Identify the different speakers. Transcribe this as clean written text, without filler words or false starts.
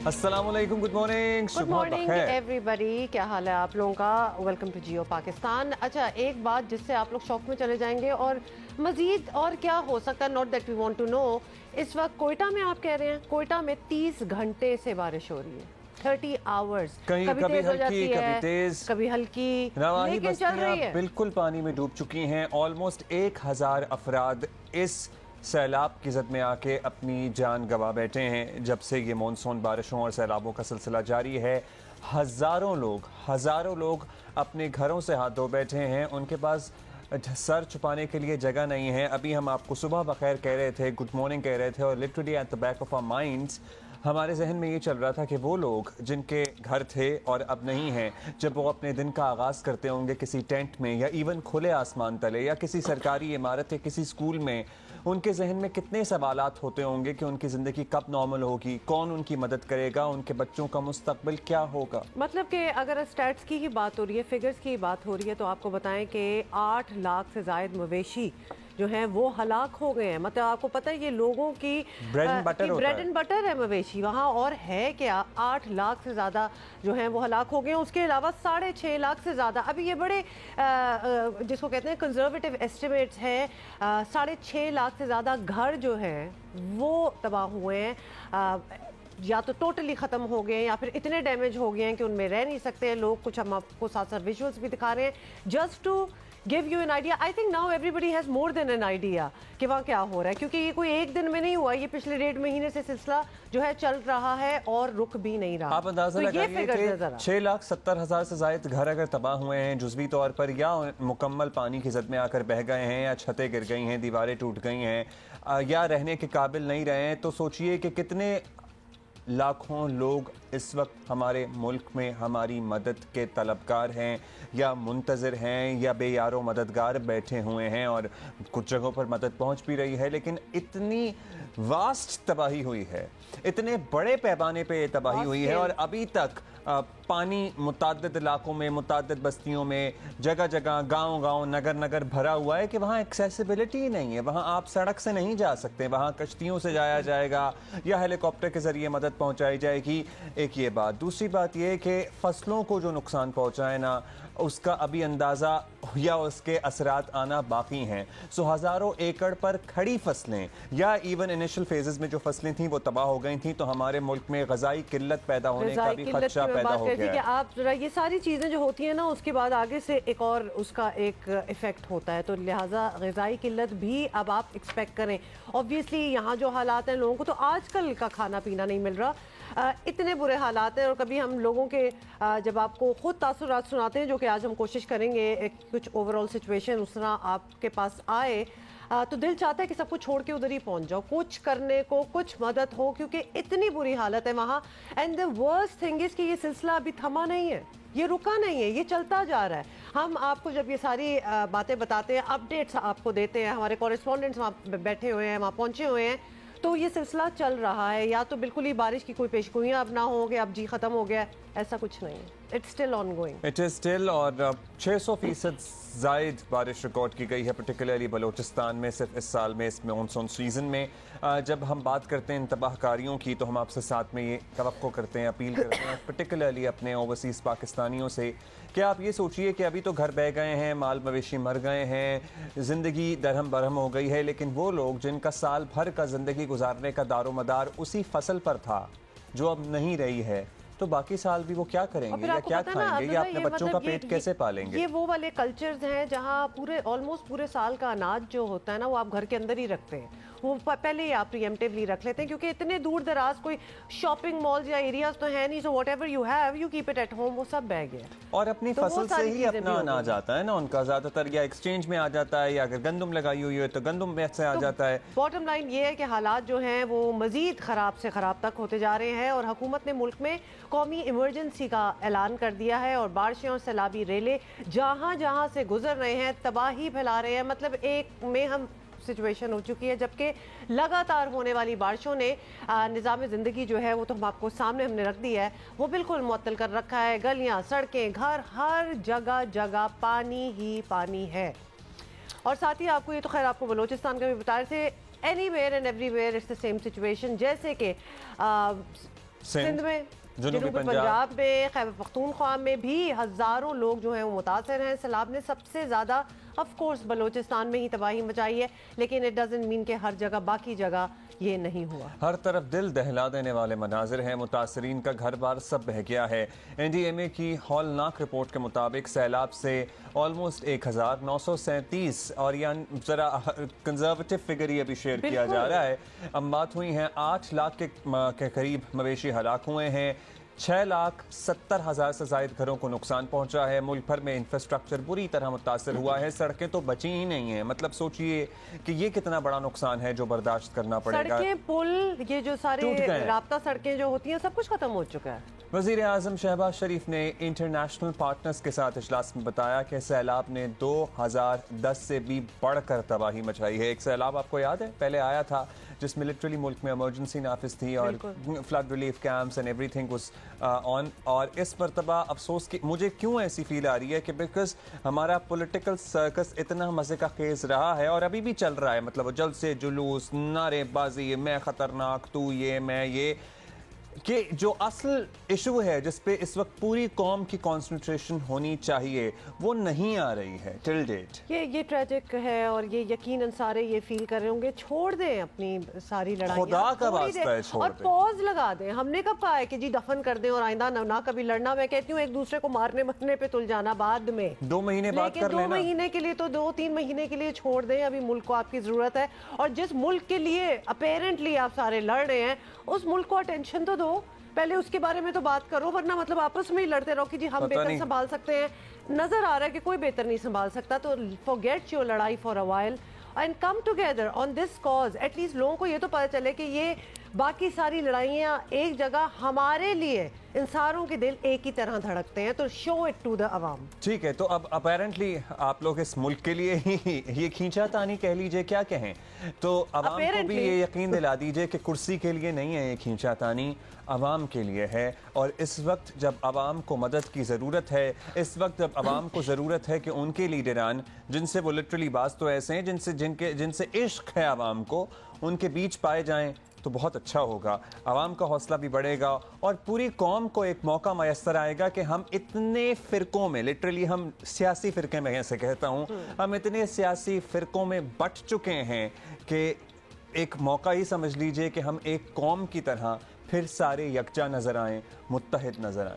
Speaker 1: السلام علیکم، good morning,
Speaker 2: good morning everybody, کیا حال ہے آپ لوگوں کا؟ Welcome to Geo Pakistan. اچھا، ایک بات جس سے آپ لوگ شوق میں چلے جائیں گے، اور مزید اور کیا ہو سکتا ہے، not that we want to know, اس وقت کوئٹہ میں آپ کہہ رہے ہیں کوئٹہ میں 30 گھنٹے سے بارش ہو رہی ہے، 30 آورز، کبھی تیز ہو جاتی ہے، کبھی ہلکی، لیکن چل رہی ہے۔
Speaker 1: بالکل پانی میں ڈوب چکی ہیں۔ آلموسٹ 1000 افراد اس سیلاب کی زد میں آ کے اپنی جان گنوا بیٹھے ہیں۔ جب سے یہ مونسون بارشوں اور سیلابوں کا سلسلہ جاری ہے، ہزاروں لوگ اپنے گھروں سے ہاتھ دھو بیٹھے ہیں، ان کے پاس سر چھپانے کے لیے جگہ نہیں ہے۔ ابھی ہم آپ کو صبح بخیر کہہ رہے تھے، گڈ مارننگ کہہ رہے تھے، اور literally at the back of our minds ہمارے ذہن میں یہ چل رہا تھا کہ وہ لوگ جن کے گھر تھے اور اب نہیں ہیں، جب وہ اپنے دن کا آغاز کرتے ہوں گے کسی ٹینٹ میں یا ایون کھلے آسمان تلے یا کسی سرکاری عمارت یا کسی اسکول میں، ان کے ذہن میں کتنے سوالات ہوتے ہوں گے کہ ان کی زندگی کب نارمل ہوگی، کون ان کی مدد کرے گا، ان کے بچوں کا مستقبل کیا ہوگا۔
Speaker 2: مطلب کہ اگر اسٹیٹس کی ہی بات ہو رہی ہے، فگرز کی بات ہو رہی ہے، تو آپ کو بتائیں کہ 8 لاکھ سے زائد مویشی جو ہیں وہ ہلاک ہو گئے ہیں۔ مطلب آپ کو پتہ ہے یہ لوگوں کی بریڈ اینڈ بٹر ہے مویشی وہاں، اور ہے کیا 8 لاکھ سے زیادہ جو ہیں وہ ہلاک ہو گئے ہیں۔ اس کے علاوہ 6.5 لاکھ سے زیادہ، ابھی یہ بڑے جس کو کہتے ہیں کنزرویٹو ایسٹیمیٹس ہیں، 6.5 لاکھ سے زیادہ گھر جو ہیں وہ تباہ ہوئے ہیں، یا تو ٹوٹلی ختم ہو گئے ہیں یا پھر اتنے ڈیمیج ہو گئے ہیں کہ ان میں رہ نہیں سکتے ہیں لوگ۔ کچھ ہم آپ کو ساتھ ویژولز بھی دکھا رہے ہیں just to give you an idea. I think now everybody has more than an idea کہ وہاں کیا ہو رہا ہے، کیونکہ یہ کوئی ایک دن میں نہیں ہوا، یہ پچھلے 1.5 مہینے سے سلسلہ جو ہے چل رہا ہے اور رک بھی نہیں رہا۔
Speaker 1: آپ اندازہ لگائیے کہ 6,70,000 سے زائد گھر اگر تباہ ہوئے ہیں جزوی طور پر، یا مکمل پانی کی زد میں آ کر بہہ گئے ہیں، یا چھتیں گر گئی ہیں، دیواریں ٹوٹ گئی ہیں، یا رہنے کے قابل نہیں رہے ہیں، تو سوچئے کہ کتنے لاکھوں لوگ اس وقت ہمارے ملک میں ہماری مدد کے طلبگار ہیں، یا منتظر ہیں، یا بے یار و مددگار بیٹھے ہوئے ہیں، اور کچھ جگہوں پر مدد پہنچ بھی رہی ہے، لیکن اتنی واسٹ تباہی ہوئی ہے، اتنے بڑے پیمانے پہ یہ تباہی ہوئی ہے، اور ابھی تک پانی متعدد علاقوں میں، متعدد بستیوں میں، جگہ جگہ، گاؤں نگر بھرا ہوا ہے کہ وہاں ایکسیسیبلٹی ہی نہیں ہے، وہاں آپ سڑک سے نہیں جا سکتے، وہاں کشتیوں سے جایا جائے گا یا ہیلی کاپٹر کے ذریعے مدد پہنچائی جائے گی۔ ایک یہ بات، دوسری بات یہ کہ فصلوں کو جو نقصان پہنچا ہے نا، اس کا ابھی اندازہ یا اس کے اثرات آنا باقی ہیں۔ ہزاروں ایکڑ پر کھڑی فصلیں یا ایون انیشل فیزز میں جو فصلیں تھیں وہ تباہ ہو گئی تھیں، تو ہمارے ملک میں غذائی قلت پیدا ہونے کا بھی خدشہ پیدا ہو گیا ہے۔
Speaker 2: کہ آپ ذرا یہ ساری چیزیں جو ہوتی ہیں نا، اس کے بعد آگے سے ایک اور اس کا ایک ایفیکٹ ہوتا ہے، تو لہٰذا غذائی قلت بھی اب آپ ایکسپیکٹ کریں۔ اوبویسلی یہاں جو حالات ہیں، لوگوں کو تو آج کل کا کھانا پینا نہیں مل رہا، اتنے برے حالات ہیں، اور کبھی ہم لوگوں کے جب آپ کو خود تاثرات سناتے ہیں، جو کہ آج ہم کوشش کریں گے کچھ اوور آل سچویشن اس طرح آپ کے پاس آئے، تو دل چاہتا ہے کہ سب کو چھوڑ کے ادھر ہی پہنچ جاؤ، کچھ کرنے کو، کچھ مدد ہو، کیونکہ اتنی بری حالت ہے وہاں۔ And the worst thing is کہ یہ سلسلہ ابھی تھما نہیں ہے، یہ رکا نہیں ہے، یہ چلتا جا رہا ہے۔ ہم آپ کو جب یہ ساری باتیں بتاتے ہیں، اپڈیٹس آپ کو دیتے ہیں، ہمارے کورسپونڈنٹس وہاں بیٹھے ہوئے ہیں، وہاں پہنچے ہوئے ہیں، تو یہ سلسلہ چل رہا ہے، یا تو بالکل ہی بارش کی کوئی پیشگوئیاں اب نہ ہو کہ اب جی ختم ہو گیا، ایسا کچھ نہیں ہے، it's still ongoing,
Speaker 1: it is still, اور 600% زائد بارش ریکارڈ کی گئی ہے پرٹیکولرلی بلوچستان میں صرف اس سال میں، اس مونسون سیزن میں۔ جب ہم بات کرتے ہیں ان تباہ کاریوں کی، تو ہم آپ سے ساتھ میں یہ توقع کرتے ہیں، اپیل کرتے ہیں پرٹیکولرلی اپنے اوورسیز پاکستانیوں سے، کہ آپ یہ سوچئے کہ ابھی تو گھر بہہ گئے ہیں، مال مویشی مر گئے ہیں، زندگی درہم برہم ہو گئی ہے، لیکن وہ لوگ جن کا سال بھر کا زندگی گزارنے کا دار و مدار اسی فصل پر تھا جو اب نہیں رہی ہے، تو باقی سال بھی وہ کیا کریں گے، یا کیا کھائیں گے، یا اپنے بچوں کا پیٹ کیسے پالیں گے؟
Speaker 2: یہ وہ والے کلچرز ہیں جہاں آلموسٹ پورے سال کا اناج جو ہوتا ہے نا، وہ آپ گھر کے اندر ہی رکھتے ہیں، وہ پہلے ہی آپ پریمپٹیولی رکھ لیتے ہیں، کیونکہ اتنے دور دراز کوئی شاپنگ مالز یا ایریاز تو ہیں نہیں، so whatever you have you keep it at home, وہ سب بہ گیا،
Speaker 1: اور اپنی فصل سے ہی اپنا اناج آتا ہے نا ان کا، زیادہ تر یا ایکسچینج میں آ جاتا ہے، یا اگر گندم لگائی ہوئی ہے تو گندم میں سے آ جاتا ہے۔
Speaker 2: باٹم لائن یہ ہے کہ حالات جو ہیں وہ مزید خراب سے خراب تک ہوتے جا رہے ہیں، اور حکومت نے ملک میں قومی ایمرجنسی کا اعلان کر دیا ہے، اور بارشیں اور سیلابی ریلیں جہاں جہاں سے گزر رہے ہیں تباہی پھیلا رہے ہیں۔ مطلب ایک میں ہم سچویشن ہو چکی ہے، جبکہ لگاتار ہونے والی بارشوں نے نظام زندگی جو ہے وہ تو ہم آپ کو سامنے ہم نے رکھ دی ہے، وہ بالکل معطل کر رکھا ہے۔ گلیاں، سڑکیں، گھر، ہر جگہ جگہ پانی ہی پانی ہے، اور ساتھ ہی آپ کو یہ تو خیر آپ کو بلوچستان کا بھی بتا رہے تھے، anywhere and everywhere it's the same situation, جیسے کہ سندھ میں، جنوبی پنجاب میں، خیبر پختونخوا میں بھی ہزاروں لوگ جو ہیں وہ متاثر ہیں. سیلاب نے سب سے زیادہ آف کورس بلوچستان میں ہی تباہی مچائی ہے، لیکن اٹ ڈزنٹ مین کہ ہر جگہ باقی جگہ یہ نہیں ہوا. ہر
Speaker 1: طرف دل دہلا دینے والے مناظر ہیں. متاثرین کا گھر بار سب بہہ گیا ہے. NDMA کی ہولناک رپورٹ کے مطابق سیلاب سے آلموسٹ 1937 اور یعنی ذرا کنزرویٹو فگر یہ ابھی شیئر کیا جا رہا ہے، اموات ہوئی ہیں. 8 لاکھ کے قریب مویشی ہلاک ہوئے ہیں. 6,70,000 سے زائد گھروں کو نقصان پہنچا ہے. ملک بھر میں انفراسٹرکچر بری طرح متاثر ہوا ہے. سڑکیں تو بچی ہی نہیں ہیں. مطلب سوچئے کہ یہ کتنا بڑا نقصان ہے جو برداشت کرنا پڑے گا.
Speaker 2: سڑکیں، پل، یہ جو سارے رابطہ سڑکیں جو ہوتی ہیں سب کچھ ختم ہو چکا ہے.
Speaker 1: وزیر اعظم شہباز شریف نے انٹرنیشنل پارٹنرز کے ساتھ اجلاس میں بتایا کہ سیلاب نے 2010 سے بھی بڑھ کر تباہی مچائی ہے. ایک سیلاب آپ کو یاد ہے پہلے آیا تھا جس میں لٹرلی ملک میں ایمرجنسی نافذ تھی اور flood relief camps and everything was on. اور اس مرتبہ افسوس کی مجھے کیوں ایسی فیل آ رہی ہے کہ بیکاز ہمارا پولیٹیکل سرکس اتنا مزے کا خیز رہا ہے اور ابھی بھی چل رہا ہے. مطلب جلد سے جلوس، نعرے بازی، میں خطرناک، تو یہ میں یہ، کہ جو اصل ایشو ہے جس پہ اس وقت پوری قوم کی کانسنٹریشن ہونی چاہیے وہ نہیں آ رہی ہے ٹل ڈیٹ.
Speaker 2: یہ ٹریجک ہے اور یہ یقیناً سارے یہ فیل کر رہے ہوں گے. چھوڑ دیں اپنی ساری لڑائیاں،
Speaker 1: خدا کا واسطہ ہے چھوڑ
Speaker 2: اور
Speaker 1: دیں،
Speaker 2: پوز لگا دیں. ہم نے کب کہا ہے کہ جی دفن کر دیں اور آئندہ نہ کبھی لڑنا؟ میں کہتی ہوں ایک دوسرے کو مارنے مرنے پہ تل جانا بعد میں،
Speaker 1: 2 مہینے بعد کر لینا.
Speaker 2: 2 مہینے کے لیے تو 2-3 مہینے کے لیے چھوڑ دیں. ابھی ملک کو آپ کی ضرورت ہے، اور جس ملک کے لیے اپیرنٹلی آپ سارے لڑ رہے ہیں اس ملک کو اٹینشن تو دو. پہلے اس کے بارے میں تو بات کرو، ورنہ مطلب آپس میں ہی لڑتے رہو کہ جی ہم بہتر سنبھال سکتے ہیں. نظر آ رہا ہے کہ کوئی بہتر نہیں سنبھال سکتا. تو forget your لڑائی for a while and come together on this cause. At least لوگوں کو یہ تو پتہ چلے کہ یہ باقی ساری لڑائیاں ایک جگہ ہمارے لیے، انسانوں کے دل ایک ہی طرح دھڑکتے ہیں. تو شو اٹ ٹو دا عوام.
Speaker 1: ٹھیک ہے، تو اب اپیرنٹلی آپ لوگ اس ملک کے لیے ہی یہ کھینچا تانی کہہ لیجئے، کیا کہیں، تو عوام کو بھی یہ یقین دلا دیجئے کہ کرسی کے لیے نہیں ہے یہ کھینچا تانی، عوام کے لیے ہے. اور اس وقت جب عوام کو مدد کی ضرورت ہے، اس وقت جب عوام کو ضرورت ہے کہ ان کے لیڈران جن سے وہ لٹرلی بعض تو ایسے ہیں جن سے عشق ہے عوام کو، ان کے بیچ پائے جائیں تو بہت اچھا ہوگا. عوام کا حوصلہ بھی بڑھے گا اور پوری قوم کو ایک موقع میسر آئے گا کہ ہم اتنے فرقوں میں، لٹرلی ہم سیاسی فرقے میں ایسے کہتا ہوں، ہم اتنے سیاسی فرقوں میں بٹ چکے ہیں کہ ایک موقع ہی سمجھ لیجئے کہ ہم ایک قوم کی طرح پھر سارے یکجا نظر آئیں، متحد نظر آئیں.